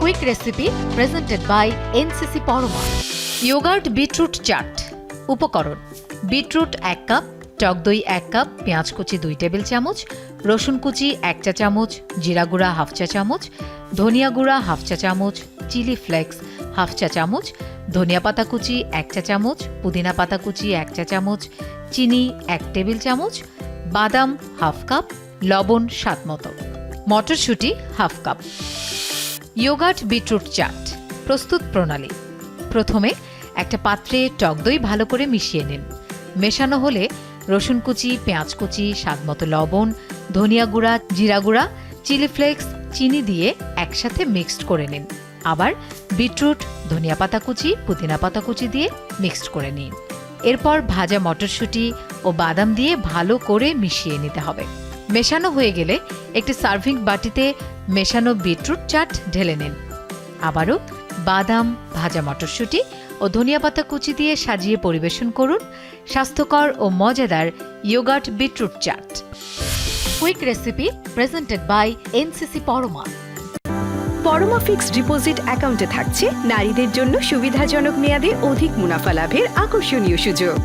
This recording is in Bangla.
Quick recipe presented by NCC Parama. Yogurt beetroot chaat. উপকরণ: বিটরুট 1 কাপ, টক দই 1 কাপ, পেঁয়াজ কুচি 2 টেবিল চামচ, রসুন কুচি 1 চা চামচ, জিরা গুঁড়া 1/2 চা চামচ, ধনিয়া গুঁড়া 1/2 চা চামচ, চিলি ফ্লেক্স 1/2 চা চামচ, ধনিয়া পাতা কুচি 1 চা চামচ, পুদিনা পাতা কুচি 1 চা চামচ, চিনি 1 টেবিল চামচ, বাদাম 1/2 কাপ, লবণ স্বাদ মতো, মটরশুঁটি 1/2 কাপ। ইয়োগার্ট বিটরুট চাট প্রস্তুত প্রণালী: প্রথমে একটা পাত্রে টক দই ভালো করে মিশিয়ে নিন। মেশানো হলে রসুন কুচি, পেঁয়াজ কুচি, স্বাদমতো লবণ, ধনিয়া গুঁড়া, জিরা গুঁড়া, চিলি ফ্লেক্স, চিনি দিয়ে একসাথে মিক্সড করে নিন। আবার বিটরুট, ধনিয়া পাতা কুচি, পুদিনা পাতা কুচি দিয়ে মিক্সড করে নিন। এরপর ভাজা মটরশুঁটি ও বাদাম দিয়ে ভালো করে মিশিয়ে নিতে হবে। মেশানো হয়ে গেলে একটি সার্ভিং বাটিতে মেশানো বিটরুট চাট ঢেলে নিন। আবারও বাদাম, ভাজা মটরশুঁটি ও ধনিয়া পাতা কুচি দিয়ে সাজিয়ে পরিবেশন করুন স্বাস্থ্যকর ও মজাদার yogurt beetroot chaat. Quick recipe presented by NCC Parama. Parama fixed deposit অ্যাকাউন্টে থাকছে নারীদের জন্য সুবিধাজনক মেয়াদে অধিক মুনাফা লাভের আকর্ষণীয় সুযোগ।